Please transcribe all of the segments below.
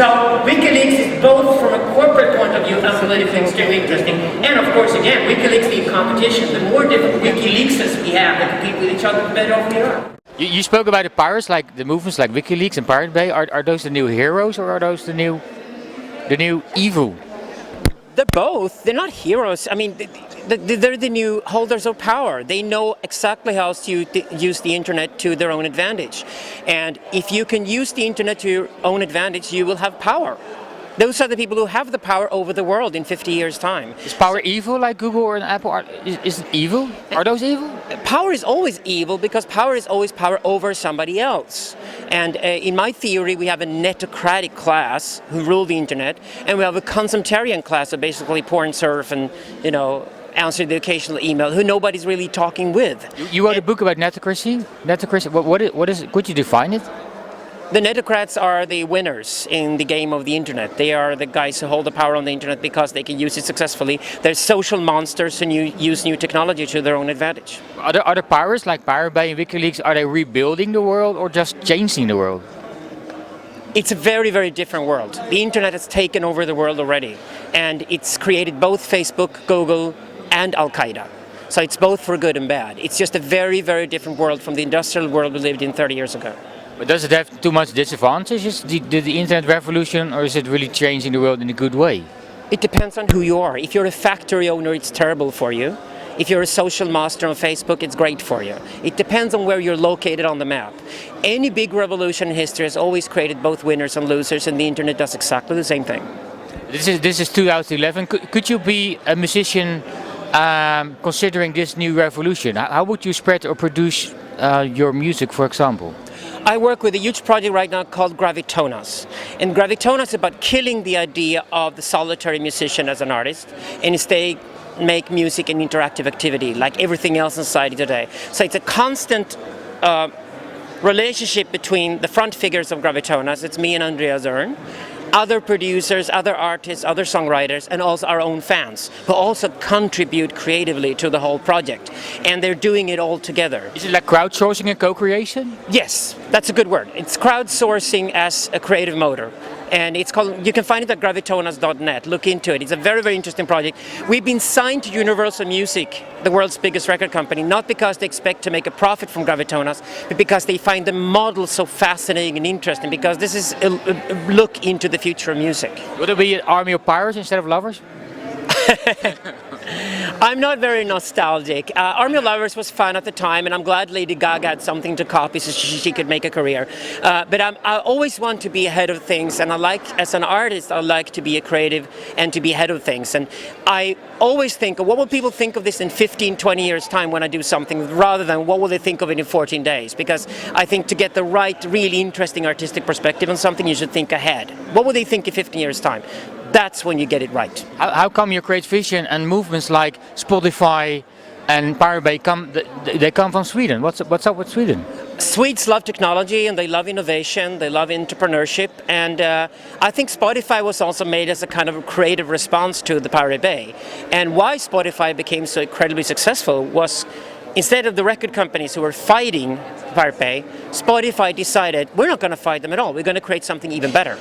So Wikileaks is both from a corporate point of view and politically extremely interesting. And of course, again, Wikileaks needs competition. The more different Wikileakses we have that compete with each other, the better off we are. You spoke about the pirates, like the movements like Wikileaks and Pirate Bay. Are those the new heroes or are those the new evil? They're both. They're not heroes. I mean, they're the new holders of power. They know exactly how to use the internet to their own advantage. And if you can use the internet to your own advantage, you will have power. Those are the people who have the power over the world in 50 years' time. Is power evil like Google or an Apple? Is it evil? Are those evil? Power is always evil because power is always power over somebody else. And in my theory, we have a netocratic class who rule the internet, and we have a consumptarian class of basically porn surf and, answer the occasional email who nobody's really talking with. You wrote a book about netocracy? Netocracy, what is it? Could you define it? The netocrats are the winners in the game of the internet. They are the guys who hold the power on the internet because they can use it successfully. They're social monsters who use new technology to their own advantage. Are the pirates like Pirate Bay and Wikileaks, are they rebuilding the world or just changing the world? It's a very, very different world. The internet has taken over the world already, and it's created both Facebook, Google, and Al-Qaeda. So it's both for good and bad. It's just a very, very different world from the industrial world we lived in 30 years ago. But does it have too much disadvantages, the internet revolution, or is it really changing the world in a good way? It depends on who you are. If you're a factory owner, it's terrible for you. If you're a social master on Facebook, it's great for you. It depends on where you're located on the map. Any big revolution in history has always created both winners and losers, and the internet does exactly the same thing. This is 2011. Could you be a musician considering this new revolution? How would you spread or produce your music, for example? I work with a huge project right now called Gravitonas. And Gravitonas is about killing the idea of the solitary musician as an artist and instead make music an interactive activity like everything else in society today. So it's a constant relationship between the front figures of Gravitonas, it's me and Andrea Zern, other producers, other artists, other songwriters, and also our own fans, who also contribute creatively to the whole project. And they're doing it all together. Is it like crowdsourcing and co-creation? Yes, that's a good word. It's crowdsourcing as a creative motor. And it's called, you can find it at gravitonas.net. Look into it. It's a very, very interesting project. We've been signed to Universal Music, the world's biggest record company, not because they expect to make a profit from Gravitonas, but because they find the model so fascinating and interesting, because this is a look into the future of music. Would it be an army of pirates instead of lovers? I'm not very nostalgic. Army of Lovers was fun at the time, and I'm glad Lady Gaga had something to copy so she could make a career. But I always want to be ahead of things, and as an artist, I like to be a creative and to be ahead of things. And I always think, what will people think of this in 15, 20 years' time when I do something, rather than what will they think of it in 14 days? Because I think to get the right, really interesting artistic perspective on something, you should think ahead. What will they think in 15 years' time? That's when you get it right. How come your creative vision and movements like Spotify and Pirate Bay they come from Sweden? What's up with Sweden? Swedes love technology and they love innovation, they love entrepreneurship, and I think Spotify was also made as a kind of a creative response to the Pirate Bay. And why Spotify became so incredibly successful was, instead of the record companies who were fighting Pirate Bay, Spotify decided, we're not going to fight them at all, we're going to create something even better.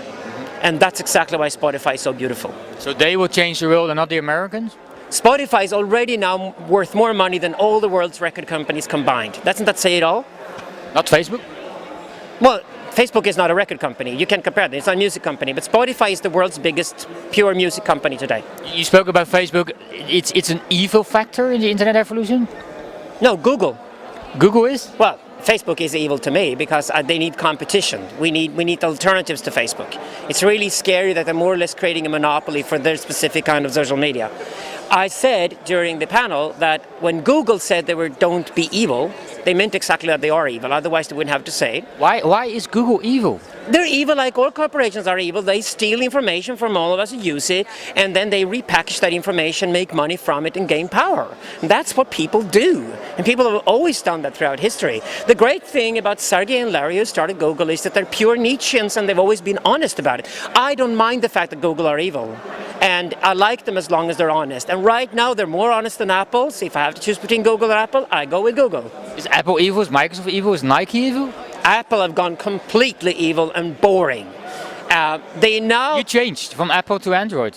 And that's exactly why Spotify is so beautiful. So they will change the world and not the Americans? Spotify is already now worth more money than all the world's record companies combined. Doesn't that say it all? Not Facebook? Well, Facebook is not a record company. You can't compare them. It's not a music company. But Spotify is the world's biggest pure music company today. You spoke about Facebook. It's an evil factor in the internet evolution? No, Google. Google is? Well, Facebook is evil to me because they need competition. We need alternatives to Facebook. It's really scary that they're more or less creating a monopoly for their specific kind of social media. I said during the panel that when Google said they don't be evil, they meant exactly that they are evil, otherwise they wouldn't have to say it. Why is Google evil? They're evil like all corporations are evil. They steal information from all of us who use it, and then they repackage that information, make money from it, and gain power. And that's what people do. And people have always done that throughout history. The great thing about Sergey and Larry, who started Google, is that they're pure Nietzscheans and they've always been honest about it. I don't mind the fact that Google are evil. And I like them as long as they're honest. And right now they're more honest than Apple. So if I have to choose between Google or Apple, I go with Google. Is Apple evil? Is Microsoft evil? Is Nike evil? Apple have gone completely evil and boring. They now... You changed from Apple to Android.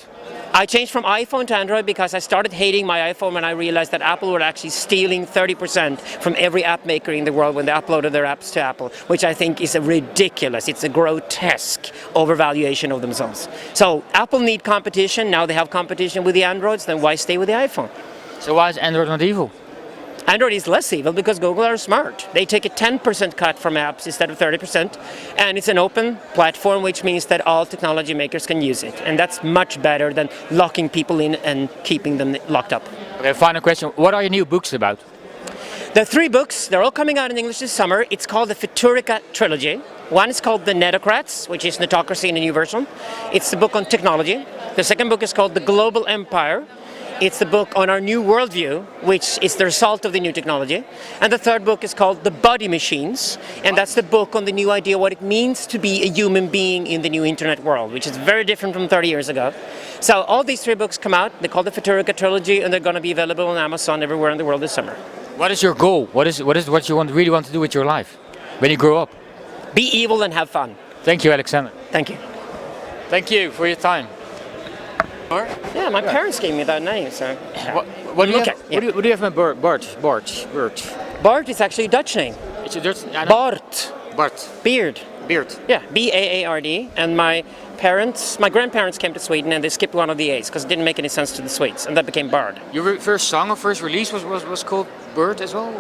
I changed from iPhone to Android because I started hating my iPhone when I realized that Apple were actually stealing 30% from every app maker in the world when they uploaded their apps to Apple, which I think is a ridiculous, it's a grotesque overvaluation of themselves. So Apple need competition, now they have competition with the Androids, then why stay with the iPhone? So why is Android not evil? Android is less evil because Google are smart. They take a 10% cut from apps instead of 30%, and it's an open platform, which means that all technology makers can use it, and that's much better than locking people in and keeping them locked up. Okay, final question. What are your new books about? The 3 books, they're all coming out in English this summer. It's called the Futurika Trilogy. One is called The Netocrats, which is Netocracy in a new version. It's the book on technology. The second book is called The Global Empire. It's the book on our new worldview, which is the result of the new technology. And the third book is called The Body Machines, and that's the book on the new idea what it means to be a human being in the new internet world, which is very different from 30 years ago. So all these 3 books come out, they're called the Futurika Trilogy, and they're going to be available on Amazon everywhere in the world this summer. What is your goal? What is what you really want to do with your life when you grow up? Be evil and have fun. Thank you, Alexander. Thank you. Thank you for your time. Yeah, my parents gave me that name, so... What do you Look have? at- yeah. What do you have in Bart? Bart is actually a Dutch name. It's a Dutch. Bart. Bart. Beard. Beard. Yeah, B-A-A-R-D. And my grandparents came to Sweden and they skipped one of the A's because it didn't make any sense to the Swedes, and that became Bard. Your first song or first release was called Bird as well?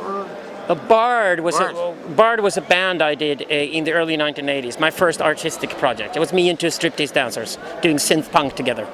Or? Bard was Bard. Bard was a band I did in the early 1980s. My first artistic project. It was me and 2 striptease dancers doing synth punk together.